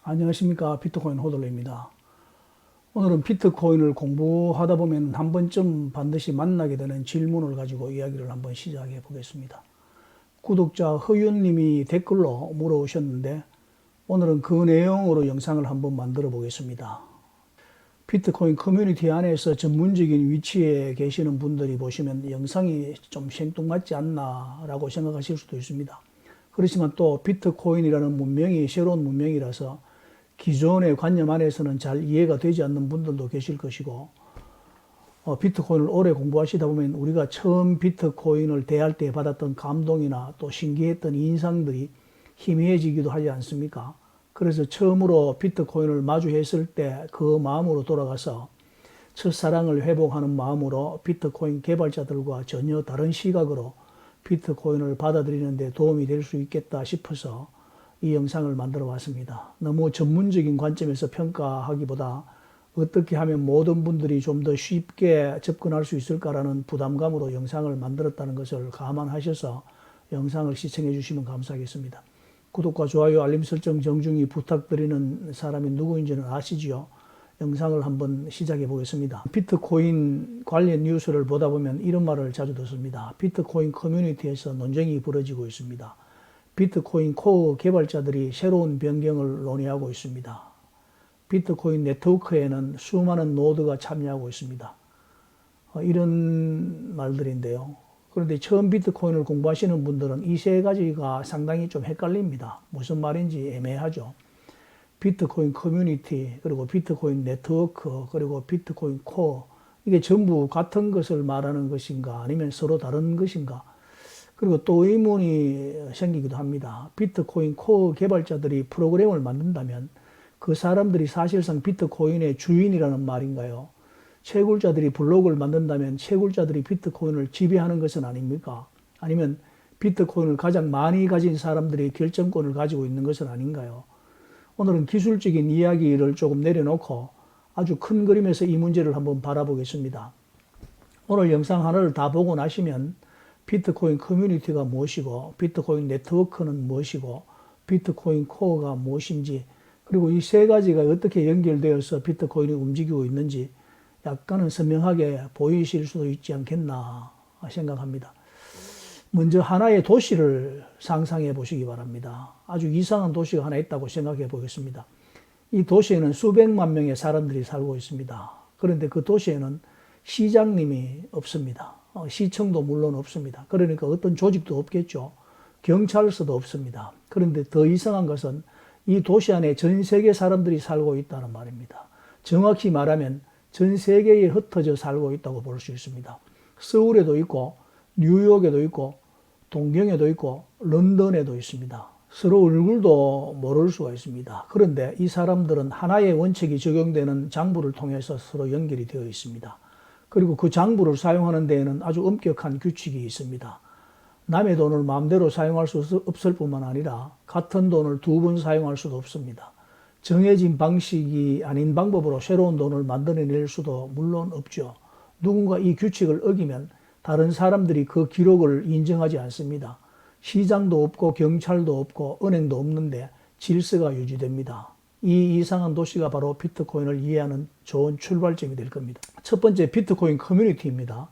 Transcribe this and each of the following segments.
안녕하십니까. 비트코인 호돌레입니다. 오늘은 비트코인을 공부하다 보면 한 번쯤 반드시 만나게 되는 질문을 가지고 이야기를 한번 시작해 보겠습니다. 구독자 허윤님이 댓글로 물어오셨는데 오늘은 그 내용으로 영상을 한번 만들어 보겠습니다. 비트코인 커뮤니티 안에서 전문적인 위치에 계시는 분들이 보시면 영상이 좀 생뚱맞지 않나 라고 생각하실 수도 있습니다. 그렇지만 또 비트코인이라는 문명이 새로운 문명이라서 기존의 관념 안에서는 잘 이해가 되지 않는 분들도 계실 것이고, 비트코인을 오래 공부하시다 보면 우리가 처음 비트코인을 대할 때 받았던 감동이나 또 신기했던 인상들이 희미해지기도 하지 않습니까? 그래서 처음으로 비트코인을 마주했을 때 그 마음으로 돌아가서 첫사랑을 회복하는 마음으로 비트코인 개발자들과 전혀 다른 시각으로 비트코인을 받아들이는 데 도움이 될 수 있겠다 싶어서 이 영상을 만들어 봤습니다. 너무 전문적인 관점에서 평가하기보다 어떻게 하면 모든 분들이 좀 더 쉽게 접근할 수 있을까라는 부담감으로 영상을 만들었다는 것을 감안하셔서 영상을 시청해 주시면 감사하겠습니다. 구독과 좋아요, 알림 설정 정중히 부탁드리는 사람이 누구인지는 아시지요? 영상을 한번 시작해 보겠습니다. 비트코인 관련 뉴스를 보다 보면 이런 말을 자주 듣습니다. 비트코인 커뮤니티에서 논쟁이 벌어지고 있습니다. 비트코인 코어 개발자들이 새로운 변경을 논의하고 있습니다. 비트코인 네트워크에는 수많은 노드가 참여하고 있습니다. 이런 말들인데요. 그런데 처음 비트코인을 공부하시는 분들은 이 세 가지가 상당히 좀 헷갈립니다. 무슨 말인지 애매하죠. 비트코인 커뮤니티, 그리고 비트코인 네트워크, 그리고 비트코인 코어, 이게 전부 같은 것을 말하는 것인가 아니면 서로 다른 것인가. 그리고 또 의문이 생기기도 합니다. 비트코인 코어 개발자들이 프로그램을 만든다면 그 사람들이 사실상 비트코인의 주인이라는 말인가요? 채굴자들이 블록을 만든다면 채굴자들이 비트코인을 지배하는 것은 아닙니까? 아니면 비트코인을 가장 많이 가진 사람들이 결정권을 가지고 있는 것은 아닌가요? 오늘은 기술적인 이야기를 조금 내려놓고 아주 큰 그림에서 이 문제를 한번 바라보겠습니다. 오늘 영상 하나를 다 보고 나시면 비트코인 커뮤니티가 무엇이고 비트코인 네트워크는 무엇이고 비트코인 코어가 무엇인지, 그리고 이 세 가지가 어떻게 연결되어서 비트코인이 움직이고 있는지 약간은 선명하게 보이실 수도 있지 않겠나 생각합니다. 먼저 하나의 도시를 상상해 보시기 바랍니다. 아주 이상한 도시가 하나 있다고 생각해 보겠습니다. 이 도시에는 수백만 명의 사람들이 살고 있습니다. 그런데 그 도시에는 시장님이 없습니다. 시청도 물론 없습니다. 그러니까 어떤 조직도 없겠죠. 경찰서도 없습니다. 그런데 더 이상한 것은 이 도시 안에 전 세계 사람들이 살고 있다는 말입니다. 정확히 말하면 전 세계에 흩어져 살고 있다고 볼 수 있습니다. 서울에도 있고 뉴욕에도 있고 동경에도 있고 런던에도 있습니다. 서로 얼굴도 모를 수가 있습니다. 그런데 이 사람들은 하나의 원칙이 적용되는 장부를 통해서 서로 연결이 되어 있습니다. 그리고 그 장부를 사용하는 데에는 아주 엄격한 규칙이 있습니다. 남의 돈을 마음대로 사용할 수 없을 뿐만 아니라 같은 돈을 두 번 사용할 수도 없습니다. 정해진 방식이 아닌 방법으로 새로운 돈을 만들어낼 수도 물론 없죠. 누군가 이 규칙을 어기면 다른 사람들이 그 기록을 인정하지 않습니다. 시장도 없고 경찰도 없고 은행도 없는데 질서가 유지됩니다. 이 이상한 도시가 바로 비트코인을 이해하는 좋은 출발점이 될 겁니다. 첫 번째, 비트코인 커뮤니티입니다.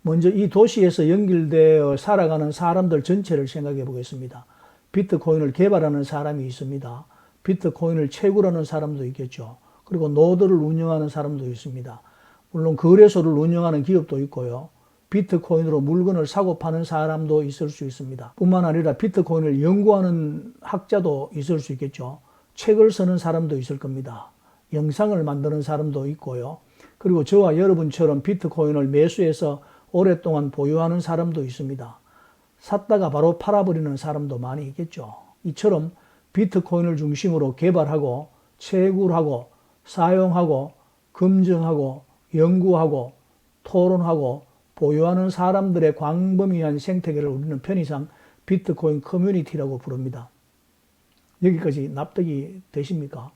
먼저 이 도시에서 연결되어 살아가는 사람들 전체를 생각해 보겠습니다. 비트코인을 개발하는 사람이 있습니다. 비트코인을 채굴하는 사람도 있겠죠. 그리고 노드를 운영하는 사람도 있습니다. 물론 거래소를 운영하는 기업도 있고요. 비트코인으로 물건을 사고 파는 사람도 있을 수 있습니다. 뿐만 아니라 비트코인을 연구하는 학자도 있을 수 있겠죠. 책을 쓰는 사람도 있을 겁니다. 영상을 만드는 사람도 있고요. 그리고 저와 여러분처럼 비트코인을 매수해서 오랫동안 보유하는 사람도 있습니다. 샀다가 바로 팔아버리는 사람도 많이 있겠죠. 이처럼 비트코인을 중심으로 개발하고 채굴하고 사용하고 검증하고 연구하고 토론하고 보유하는 사람들의 광범위한 생태계를 우리는 편의상 비트코인 커뮤니티라고 부릅니다. 여기까지 납득이 되십니까?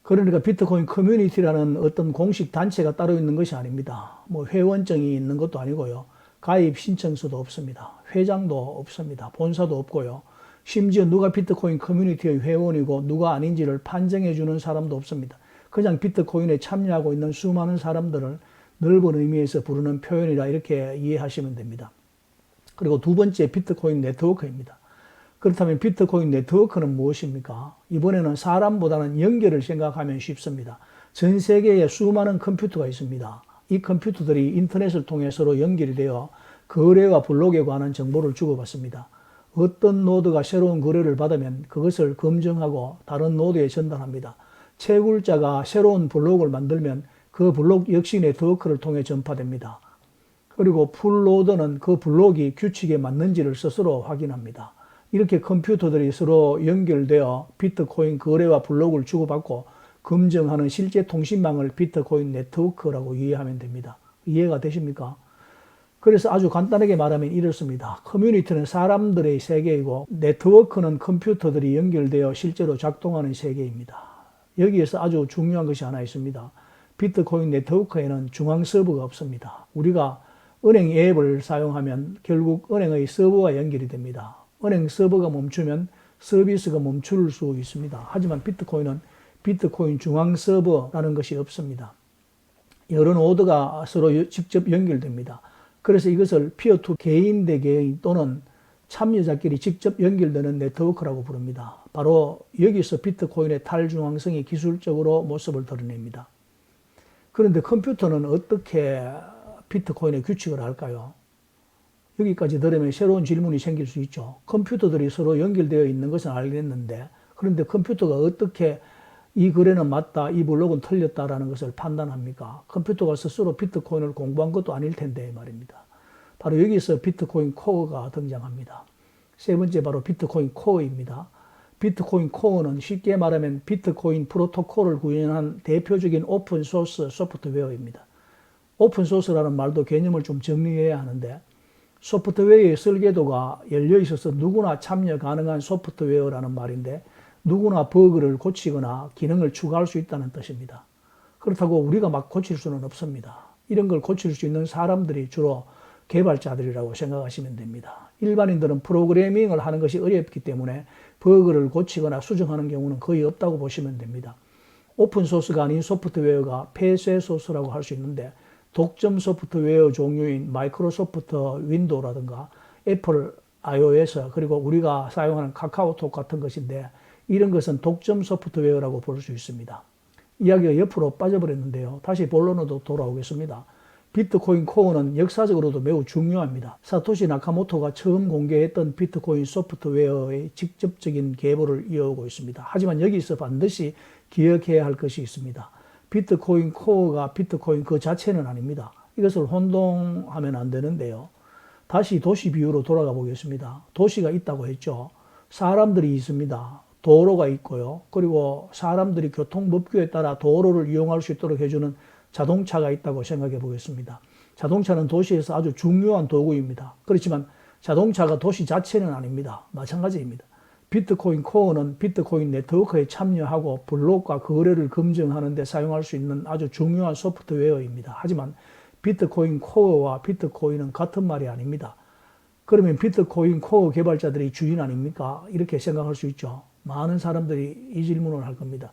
그러니까 비트코인 커뮤니티라는 어떤 공식 단체가 따로 있는 것이 아닙니다. 회원증이 있는 것도 아니고요. 가입 신청서도 없습니다. 회장도 없습니다. 본사도 없고요. 심지어 누가 비트코인 커뮤니티의 회원이고 누가 아닌지를 판정해주는 사람도 없습니다. 그냥 비트코인에 참여하고 있는 수많은 사람들을 넓은 의미에서 부르는 표현이라 이렇게 이해하시면 됩니다. 그리고 두 번째, 비트코인 네트워크입니다. 그렇다면 비트코인 네트워크는 무엇입니까? 이번에는 사람보다는 연결을 생각하면 쉽습니다. 전 세계에 수많은 컴퓨터가 있습니다. 이 컴퓨터들이 인터넷을 통해 서로 연결이 되어 거래와 블록에 관한 정보를 주고받습니다. 어떤 노드가 새로운 거래를 받으면 그것을 검증하고 다른 노드에 전달합니다. 채굴자가 새로운 블록을 만들면 그 블록 역시 네트워크를 통해 전파됩니다. 그리고 풀노드는 그 블록이 규칙에 맞는지를 스스로 확인합니다. 이렇게 컴퓨터들이 서로 연결되어 비트코인 거래와 블록을 주고받고 검증하는 실제 통신망을 비트코인 네트워크라고 이해하면 됩니다. 이해가 되십니까? 그래서 아주 간단하게 말하면 이렇습니다. 커뮤니티는 사람들의 세계이고 네트워크는 컴퓨터들이 연결되어 실제로 작동하는 세계입니다. 여기에서 아주 중요한 것이 하나 있습니다. 비트코인 네트워크에는 중앙 서버가 없습니다. 우리가 은행 앱을 사용하면 결국 은행의 서버와 연결이 됩니다. 은행 서버가 멈추면 서비스가 멈출 수 있습니다. 하지만 비트코인은 비트코인 중앙 서버라는 것이 없습니다. 여러 노드가 서로 직접 연결됩니다. 그래서 이것을 피어 투 개인 대 개인 또는 참여자끼리 직접 연결되는 네트워크라고 부릅니다. 바로 여기서 비트코인의 탈중앙성이 기술적으로 모습을 드러냅니다. 그런데 컴퓨터는 어떻게 비트코인의 규칙을 알까요? 여기까지 들으면 새로운 질문이 생길 수 있죠. 컴퓨터들이 서로 연결되어 있는 것은 알겠는데 그런데 컴퓨터가 어떻게 이 거래는 맞다, 이 블록은 틀렸다라는 것을 판단합니까? 컴퓨터가 스스로 비트코인을 공부한 것도 아닐 텐데 말입니다. 바로 여기서 비트코인 코어가 등장합니다. 세 번째 바로 비트코인 코어입니다. 비트코인 코어는 쉽게 말하면 비트코인 프로토콜을 구현한 대표적인 오픈소스 소프트웨어입니다. 오픈소스라는 말도 개념을 좀 정리해야 하는데 소프트웨어의 설계도가 열려 있어서 누구나 참여 가능한 소프트웨어라는 말인데 누구나 버그를 고치거나 기능을 추가할 수 있다는 뜻입니다. 그렇다고 우리가 막 고칠 수는 없습니다. 이런 걸 고칠 수 있는 사람들이 주로 개발자들이라고 생각하시면 됩니다. 일반인들은 프로그래밍을 하는 것이 어렵기 때문에 버그를 고치거나 수정하는 경우는 거의 없다고 보시면 됩니다. 오픈소스가 아닌 소프트웨어가 폐쇄 소스라고 할 수 있는데 독점 소프트웨어 종류인 마이크로소프트 윈도우라든가 애플 iOS 그리고 우리가 사용하는 카카오톡 같은 것인데 이런 것은 독점 소프트웨어라고 볼 수 있습니다. 이야기가 옆으로 빠져버렸는데요. 다시 본론으로 돌아오겠습니다. 비트코인 코어는 역사적으로도 매우 중요합니다. 사토시 나카모토가 처음 공개했던 비트코인 소프트웨어의 직접적인 계보를 이어오고 있습니다. 하지만 여기서 반드시 기억해야 할 것이 있습니다. 비트코인 코어가 비트코인 그 자체는 아닙니다. 이것을 혼동하면 안 되는데요. 다시 도시 비유로 돌아가 보겠습니다. 도시가 있다고 했죠. 사람들이 있습니다. 도로가 있고요. 그리고 사람들이 교통법규에 따라 도로를 이용할 수 있도록 해주는 자동차가 있다고 생각해 보겠습니다. 자동차는 도시에서 아주 중요한 도구입니다. 그렇지만 자동차가 도시 자체는 아닙니다. 마찬가지입니다. 비트코인 코어는 비트코인 네트워크에 참여하고 블록과 거래를 검증하는 데 사용할 수 있는 아주 중요한 소프트웨어입니다. 하지만 비트코인 코어와 비트코인은 같은 말이 아닙니다. 그러면 비트코인 코어 개발자들이 주인 아닙니까? 이렇게 생각할 수 있죠. 많은 사람들이 이 질문을 할 겁니다.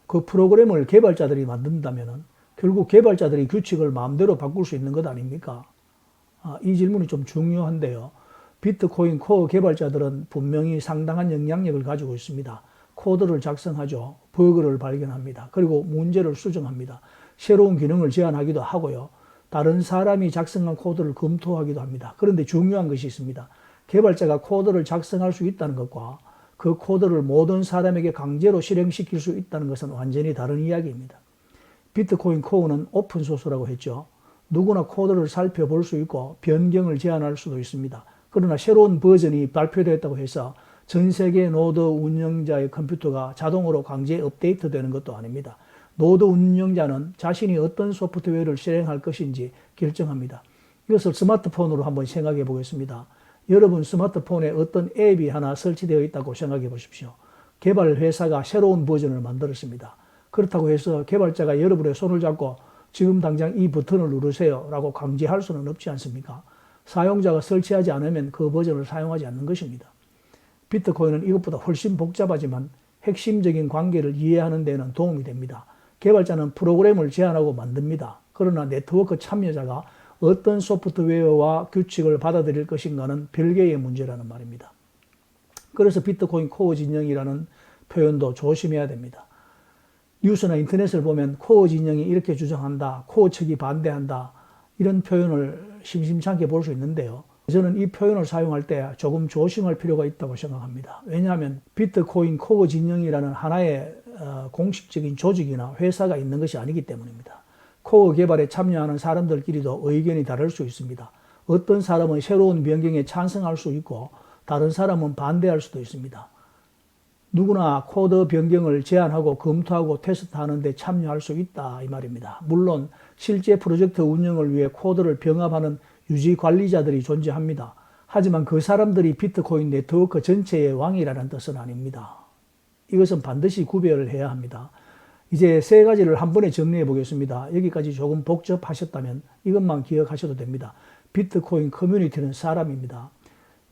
그 프로그램을 개발자들이 만든다면 결국 개발자들이 규칙을 마음대로 바꿀 수 있는 것 아닙니까? 이 질문이 좀 중요한데요. 비트코인 코어 개발자들은 분명히 상당한 영향력을 가지고 있습니다. 코드를 작성하죠. 버그를 발견합니다. 그리고 문제를 수정합니다. 새로운 기능을 제안하기도 하고요. 다른 사람이 작성한 코드를 검토하기도 합니다. 그런데 중요한 것이 있습니다. 개발자가 코드를 작성할 수 있다는 것과 그 코드를 모든 사람에게 강제로 실행시킬 수 있다는 것은 완전히 다른 이야기입니다. 비트코인 코어는 오픈소스라고 했죠. 누구나 코드를 살펴볼 수 있고 변경을 제안할 수도 있습니다. 그러나 새로운 버전이 발표되었다고 해서 전 세계 노드 운영자의 컴퓨터가 자동으로 강제 업데이트되는 것도 아닙니다. 노드 운영자는 자신이 어떤 소프트웨어를 실행할 것인지 결정합니다. 이것을 스마트폰으로 한번 생각해 보겠습니다. 여러분 스마트폰에 어떤 앱이 하나 설치되어 있다고 생각해 보십시오. 개발 회사가 새로운 버전을 만들었습니다. 그렇다고 해서 개발자가 여러분의 손을 잡고 지금 당장 이 버튼을 누르세요 라고 강제할 수는 없지 않습니까? 사용자가 설치하지 않으면 그 버전을 사용하지 않는 것입니다. 비트코인은 이것보다 훨씬 복잡하지만 핵심적인 관계를 이해하는 데는 도움이 됩니다. 개발자는 프로그램을 제안하고 만듭니다. 그러나 네트워크 참여자가 어떤 소프트웨어와 규칙을 받아들일 것인가는 별개의 문제라는 말입니다. 그래서 비트코인 코어 진영이라는 표현도 조심해야 됩니다. 뉴스나 인터넷을 보면 코어 진영이 이렇게 주장한다, 코어 측이 반대한다, 이런 표현을 심심찮게 볼 수 있는데요. 저는 이 표현을 사용할 때 조금 조심할 필요가 있다고 생각합니다. 왜냐하면 비트코인 코어 진영이라는 하나의 공식적인 조직이나 회사가 있는 것이 아니기 때문입니다. 코어 개발에 참여하는 사람들끼리도 의견이 다를 수 있습니다. 어떤 사람은 새로운 변경에 찬성할 수 있고 다른 사람은 반대할 수도 있습니다. 누구나 코드 변경을 제안하고 검토하고 테스트하는 데 참여할 수 있다 이 말입니다. 물론 실제 프로젝트 운영을 위해 코드를 병합하는 유지 관리자들이 존재합니다. 하지만 그 사람들이 비트코인 네트워크 전체의 왕이라는 뜻은 아닙니다. 이것은 반드시 구별을 해야 합니다. 이제 세 가지를 한 번에 정리해 보겠습니다. 여기까지 조금 복잡하셨다면 이것만 기억하셔도 됩니다. 비트코인 커뮤니티는 사람입니다.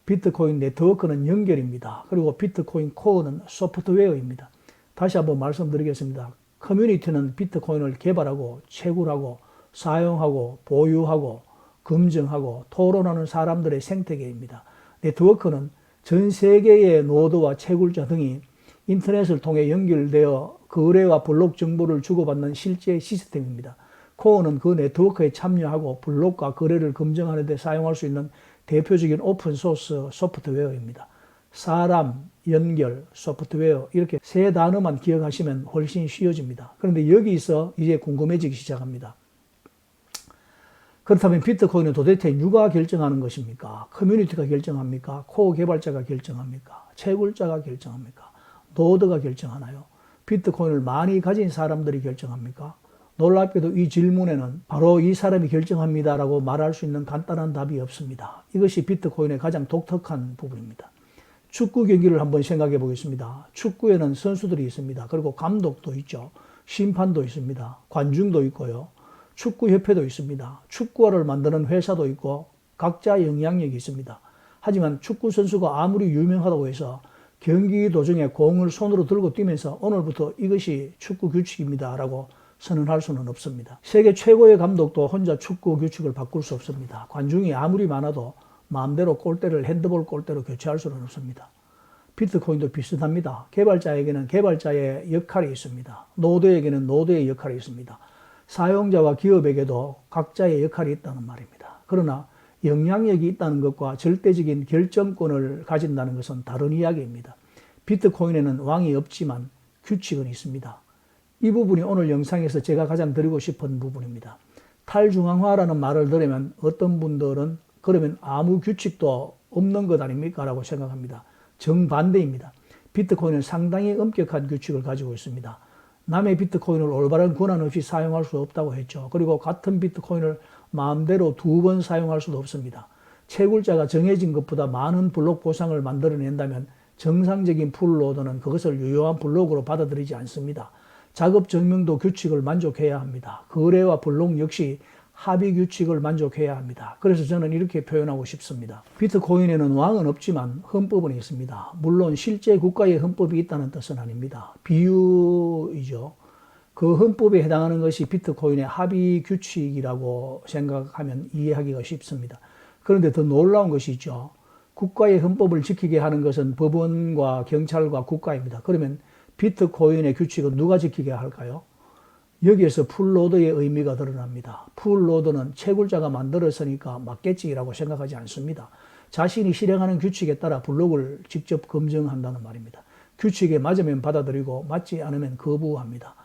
비트코인 네트워크는 연결입니다. 그리고 비트코인 코어는 소프트웨어입니다. 다시 한번 말씀드리겠습니다. 커뮤니티는 비트코인을 개발하고 채굴하고 사용하고 보유하고 검증하고 토론하는 사람들의 생태계입니다. 네트워크는 전 세계의 노드와 채굴자 등이 인터넷을 통해 연결되어 거래와 블록 정보를 주고받는 실제 시스템입니다. 코어는 그 네트워크에 참여하고 블록과 거래를 검증하는 데 사용할 수 있는 대표적인 오픈소스 소프트웨어입니다. 사람, 연결, 소프트웨어 이렇게 세 단어만 기억하시면 훨씬 쉬워집니다. 그런데 여기서 이제 궁금해지기 시작합니다. 그렇다면 비트코인은 도대체 누가 결정하는 것입니까? 커뮤니티가 결정합니까? 코어 개발자가 결정합니까? 채굴자가 결정합니까? 노드가 결정하나요? 비트코인을 많이 가진 사람들이 결정합니까? 놀랍게도 이 질문에는 바로 이 사람이 결정합니다라고 말할 수 있는 간단한 답이 없습니다. 이것이 비트코인의 가장 독특한 부분입니다. 축구 경기를 한번 생각해 보겠습니다. 축구에는 선수들이 있습니다. 그리고 감독도 있죠. 심판도 있습니다. 관중도 있고요. 축구협회도 있습니다. 축구화를 만드는 회사도 있고 각자 영향력이 있습니다. 하지만 축구 선수가 아무리 유명하다고 해서 경기 도중에 공을 손으로 들고 뛰면서 오늘부터 이것이 축구 규칙입니다 라고 선언할 수는 없습니다. 세계 최고의 감독도 혼자 축구 규칙을 바꿀 수 없습니다. 관중이 아무리 많아도 마음대로 골대를 핸드볼 골대로 교체할 수는 없습니다. 비트코인도 비슷합니다. 개발자에게는 개발자의 역할이 있습니다. 노드에게는 노드의 역할이 있습니다. 사용자와 기업에게도 각자의 역할이 있다는 말입니다. 그러나 영향력이 있다는 것과 절대적인 결정권을 가진다는 것은 다른 이야기입니다. 비트코인에는 왕이 없지만 규칙은 있습니다. 이 부분이 오늘 영상에서 제가 가장 드리고 싶은 부분입니다. 탈중앙화라는 말을 들으면 어떤 분들은 그러면 아무 규칙도 없는 것 아닙니까? 라고 생각합니다. 정반대입니다. 비트코인은 상당히 엄격한 규칙을 가지고 있습니다. 남의 비트코인을 올바른 권한 없이 사용할 수 없다고 했죠. 그리고 같은 비트코인을 마음대로 두 번 사용할 수도 없습니다. 채굴자가 정해진 것보다 많은 블록 보상을 만들어낸다면 정상적인 풀노드는 그것을 유효한 블록으로 받아들이지 않습니다. 작업 증명도 규칙을 만족해야 합니다. 거래와 블록 역시 합의 규칙을 만족해야 합니다. 그래서 저는 이렇게 표현하고 싶습니다. 비트코인에는 왕은 없지만 헌법은 있습니다. 물론 실제 국가의 헌법이 있다는 뜻은 아닙니다. 비유이죠. 그 헌법에 해당하는 것이 비트코인의 합의 규칙이라고 생각하면 이해하기가 쉽습니다. 그런데 더 놀라운 것이 있죠. 국가의 헌법을 지키게 하는 것은 법원과 경찰과 국가입니다. 그러면 비트코인의 규칙은 누가 지키게 할까요? 여기에서 풀노드의 의미가 드러납니다. 풀노드는 채굴자가 만들었으니까 맞겠지라고 생각하지 않습니다. 자신이 실행하는 규칙에 따라 블록을 직접 검증한다는 말입니다. 규칙에 맞으면 받아들이고 맞지 않으면 거부합니다.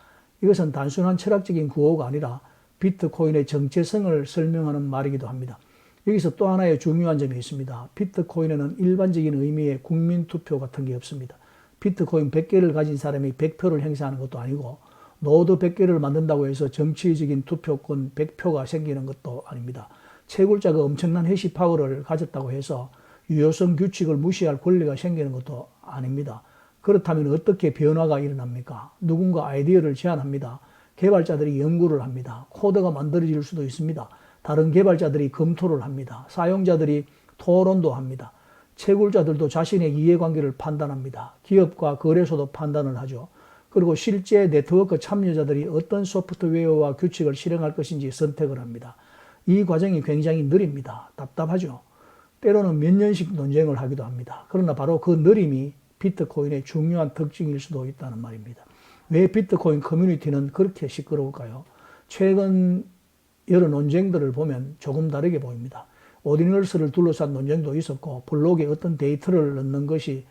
이것은 단순한 철학적인 구호가 아니라 비트코인의 정체성을 설명하는 말이기도 합니다. 여기서 또 하나의 중요한 점이 있습니다. 비트코인에는 일반적인 의미의 국민투표 같은 게 없습니다. 비트코인 100개를 가진 사람이 100표를 행사하는 것도 아니고 노드 100개를 만든다고 해서 정치적인 투표권 100표가 생기는 것도 아닙니다. 채굴자가 엄청난 해시 파워를 가졌다고 해서 유효성 규칙을 무시할 권리가 생기는 것도 아닙니다. 그렇다면 어떻게 변화가 일어납니까? 누군가 아이디어를 제안합니다. 개발자들이 연구를 합니다. 코드가 만들어질 수도 있습니다. 다른 개발자들이 검토를 합니다. 사용자들이 토론도 합니다. 채굴자들도 자신의 이해관계를 판단합니다. 기업과 거래소도 판단을 하죠. 그리고 실제 네트워크 참여자들이 어떤 소프트웨어와 규칙을 실행할 것인지 선택을 합니다. 이 과정이 굉장히 느립니다. 답답하죠. 때로는 몇 년씩 논쟁을 하기도 합니다. 그러나 바로 그 느림이 비트코인의 중요한 특징일 수도 있다는 말입니다. 왜 비트코인 커뮤니티는 그렇게 시끄러울까요? 최근 여러 논쟁들을 보면 조금 다르게 보입니다. 오디널스를 둘러싼 논쟁도 있었고 블록에 어떤 데이터를 넣는 것이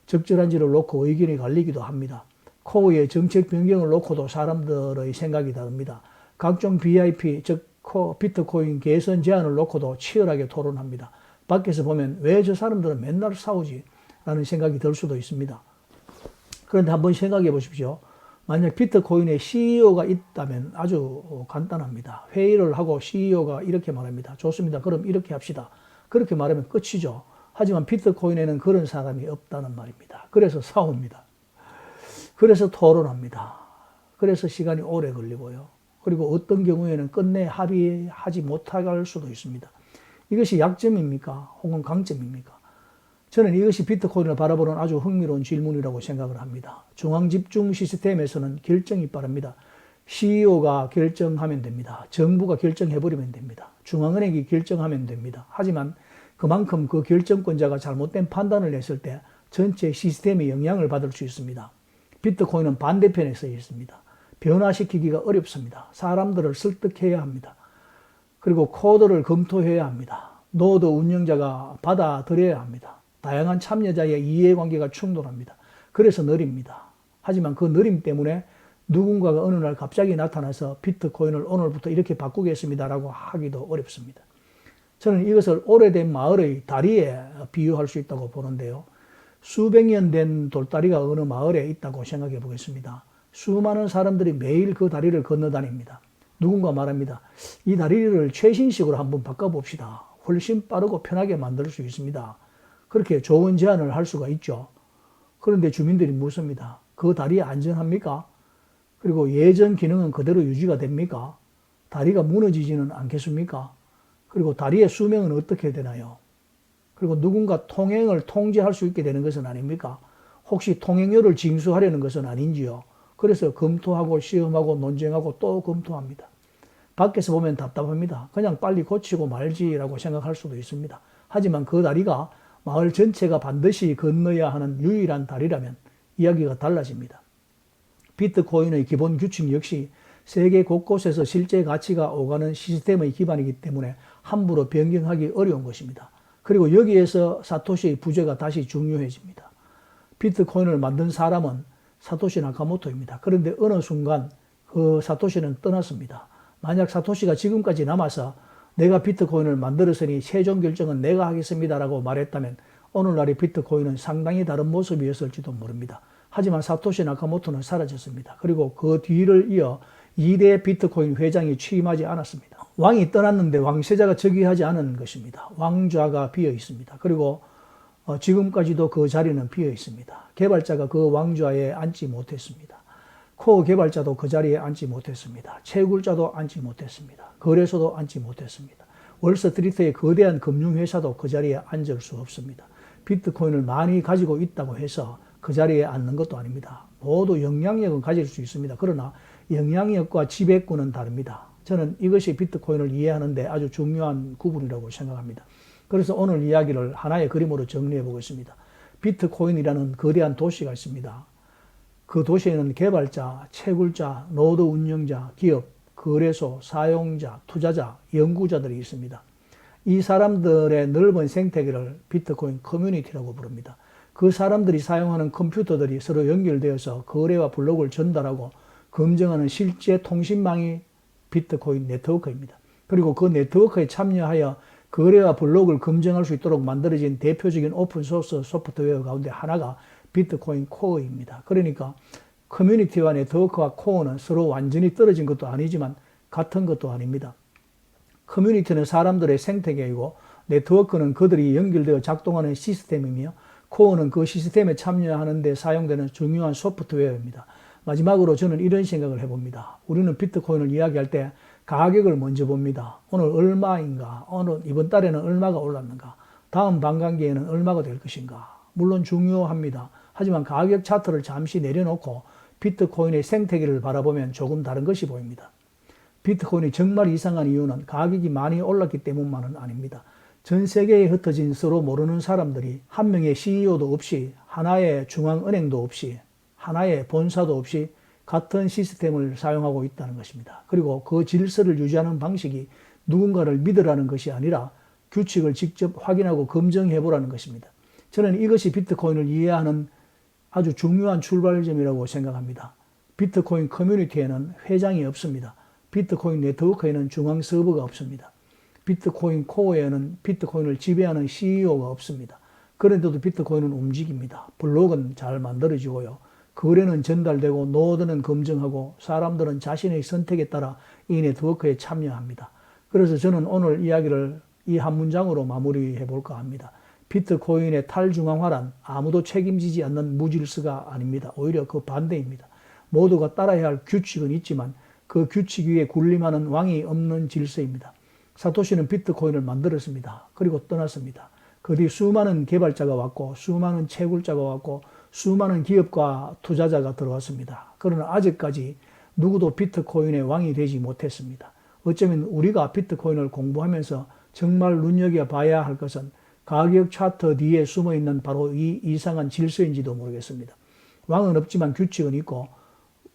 적절한지를 놓고 의견이 갈리기도 합니다. 코어의 정책 변경을 놓고도 사람들의 생각이 다릅니다. 각종 BIP, 즉 비트코인 개선 제안을 놓고도 치열하게 토론합니다. 밖에서 보면 왜 저 사람들은 맨날 싸우지? 라는 생각이 들 수도 있습니다. 그런데 한번 생각해 보십시오. 만약 비트코인에 CEO가 있다면 아주 간단합니다. 회의를 하고 CEO가 이렇게 말합니다. 좋습니다. 그럼 이렇게 합시다. 그렇게 말하면 끝이죠. 하지만 비트코인에는 그런 사람이 없다는 말입니다. 그래서 싸웁니다. 그래서 토론합니다. 그래서 시간이 오래 걸리고요. 그리고 어떤 경우에는 끝내 합의하지 못할 수도 있습니다. 이것이 약점입니까? 혹은 강점입니까? 저는 이것이 비트코인을 바라보는 아주 흥미로운 질문이라고 생각을 합니다. 중앙집중 시스템에서는 결정이 빠릅니다. CEO가 결정하면 됩니다. 정부가 결정해버리면 됩니다. 중앙은행이 결정하면 됩니다. 하지만 그만큼 그 결정권자가 잘못된 판단을 했을 때 전체 시스템에 영향을 받을 수 있습니다. 비트코인은 반대편에 서 있습니다. 변화시키기가 어렵습니다. 사람들을 설득해야 합니다. 그리고 코드를 검토해야 합니다. 노드 운영자가 받아들여야 합니다. 다양한 참여자의 이해관계가 충돌합니다. 그래서 느립니다. 하지만 그 느림 때문에 누군가가 어느 날 갑자기 나타나서 비트코인을 오늘부터 이렇게 바꾸겠습니다라고 하기도 어렵습니다. 저는 이것을 오래된 마을의 다리에 비유할 수 있다고 보는데요. 수백 년 된 돌다리가 어느 마을에 있다고 생각해 보겠습니다. 수많은 사람들이 매일 그 다리를 건너다닙니다. 누군가 말합니다. 이 다리를 최신식으로 한번 바꿔봅시다. 훨씬 빠르고 편하게 만들 수 있습니다. 그렇게 좋은 제안을 할 수가 있죠. 그런데 주민들이 묻습니다. 그 다리 안전합니까? 그리고 예전 기능은 그대로 유지가 됩니까? 다리가 무너지지는 않겠습니까? 그리고 다리의 수명은 어떻게 되나요? 그리고 누군가 통행을 통제할 수 있게 되는 것은 아닙니까? 혹시 통행료를 징수하려는 것은 아닌지요? 그래서 검토하고 시험하고 논쟁하고 또 검토합니다. 밖에서 보면 답답합니다. 그냥 빨리 고치고 말지라고 생각할 수도 있습니다. 하지만 그 다리가 마을 전체가 반드시 건너야 하는 유일한 다리라면 이야기가 달라집니다. 비트코인의 기본 규칙 역시 세계 곳곳에서 실제 가치가 오가는 시스템의 기반이기 때문에 함부로 변경하기 어려운 것입니다. 그리고 여기에서 사토시의 부재가 다시 중요해집니다. 비트코인을 만든 사람은 사토시 나카모토입니다. 그런데 어느 순간 그 사토시는 떠났습니다. 만약 사토시가 지금까지 남아서 내가 비트코인을 만들었으니 최종 결정은 내가 하겠습니다라고 말했다면 오늘날의 비트코인은 상당히 다른 모습이었을지도 모릅니다. 하지만 사토시 나카모토는 사라졌습니다. 그리고 그 뒤를 이어 2대 비트코인 회장이 취임하지 않았습니다. 왕이 떠났는데 왕세자가 즉위하지 않은 것입니다. 왕좌가 비어 있습니다. 그리고 지금까지도 그 자리는 비어 있습니다. 개발자가 그 왕좌에 앉지 못했습니다. 코어 개발자도 그 자리에 앉지 못했습니다. 채굴자도 앉지 못했습니다. 거래소도 앉지 못했습니다. 월스트리트의 거대한 금융회사도 그 자리에 앉을 수 없습니다. 비트코인을 많이 가지고 있다고 해서 그 자리에 앉는 것도 아닙니다. 모두 영향력은 가질 수 있습니다. 그러나 영향력과 지배권은 다릅니다. 저는 이것이 비트코인을 이해하는 데 아주 중요한 구분이라고 생각합니다. 그래서 오늘 이야기를 하나의 그림으로 정리해 보겠습니다. 비트코인이라는 거대한 도시가 있습니다. 그 도시에는 개발자, 채굴자, 노드 운영자, 기업, 거래소, 사용자, 투자자, 연구자들이 있습니다. 이 사람들의 넓은 생태계를 비트코인 커뮤니티라고 부릅니다. 그 사람들이 사용하는 컴퓨터들이 서로 연결되어서 거래와 블록을 전달하고 검증하는 실제 통신망이 비트코인 네트워크입니다. 그리고 그 네트워크에 참여하여 거래와 블록을 검증할 수 있도록 만들어진 대표적인 오픈소스 소프트웨어 가운데 하나가 비트코인 코어입니다. 그러니까 커뮤니티와 네트워크와 코어는 서로 완전히 떨어진 것도 아니지만 같은 것도 아닙니다. 커뮤니티는 사람들의 생태계이고 네트워크는 그들이 연결되어 작동하는 시스템이며 코어는 그 시스템에 참여하는 데 사용되는 중요한 소프트웨어입니다. 마지막으로 저는 이런 생각을 해봅니다. 우리는 비트코인을 이야기할 때 가격을 먼저 봅니다. 오늘 얼마인가? 오늘 이번 달에는 얼마가 올랐는가? 다음 반감기에는 얼마가 될 것인가. 물론 중요합니다. 하지만 가격 차트를 잠시 내려놓고 비트코인의 생태계를 바라보면 조금 다른 것이 보입니다. 비트코인이 정말 이상한 이유는 가격이 많이 올랐기 때문만은 아닙니다. 전 세계에 흩어진 서로 모르는 사람들이 한 명의 CEO도 없이, 하나의 중앙은행도 없이, 하나의 본사도 없이 같은 시스템을 사용하고 있다는 것입니다. 그리고 그 질서를 유지하는 방식이 누군가를 믿으라는 것이 아니라 규칙을 직접 확인하고 검증해 보라는 것입니다. 저는 이것이 비트코인을 이해하는 아주 중요한 출발점이라고 생각합니다. 비트코인 커뮤니티에는 회장이 없습니다. 비트코인 네트워크에는 중앙 서버가 없습니다. 비트코인 코어에는 비트코인을 지배하는 CEO가 없습니다. 그런데도 비트코인은 움직입니다. 블록은 잘 만들어지고요. 거래는 전달되고 노드는 검증하고 사람들은 자신의 선택에 따라 이 네트워크에 참여합니다. 그래서 저는 오늘 이야기를 이 한 문장으로 마무리해 볼까 합니다. 비트코인의 탈중앙화란 아무도 책임지지 않는 무질서가 아닙니다. 오히려 그 반대입니다. 모두가 따라야 할 규칙은 있지만 그 규칙 위에 군림하는 왕이 없는 질서입니다. 사토시는 비트코인을 만들었습니다. 그리고 떠났습니다. 그 뒤 수많은 개발자가 왔고 수많은 채굴자가 왔고 수많은 기업과 투자자가 들어왔습니다. 그러나 아직까지 누구도 비트코인의 왕이 되지 못했습니다. 어쩌면 우리가 비트코인을 공부하면서 정말 눈여겨봐야 할 것은 가격 차트 뒤에 숨어있는 바로 이 이상한 질서인지도 모르겠습니다. 왕은 없지만 규칙은 있고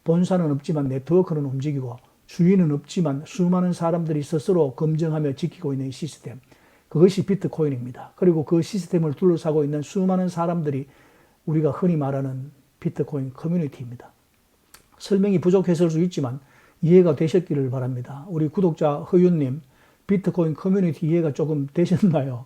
본사는 없지만 네트워크는 움직이고 주인은 없지만 수많은 사람들이 스스로 검증하며 지키고 있는 시스템, 그것이 비트코인입니다. 그리고 그 시스템을 둘러싸고 있는 수많은 사람들이 우리가 흔히 말하는 비트코인 커뮤니티입니다. 설명이 부족했을 수 있지만 이해가 되셨기를 바랍니다. 우리 구독자 허윤님, 비트코인 커뮤니티 이해가 조금 되셨나요?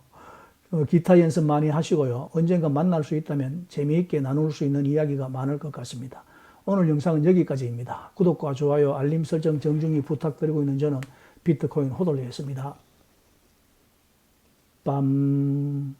기타 연습 많이 하시고요. 언젠가 만날 수 있다면 재미있게 나눌 수 있는 이야기가 많을 것 같습니다. 오늘 영상은 여기까지입니다. 구독과 좋아요, 알림 설정 정중히 부탁드리고 있는 저는 비트코인 호돌리였습니다. 빰.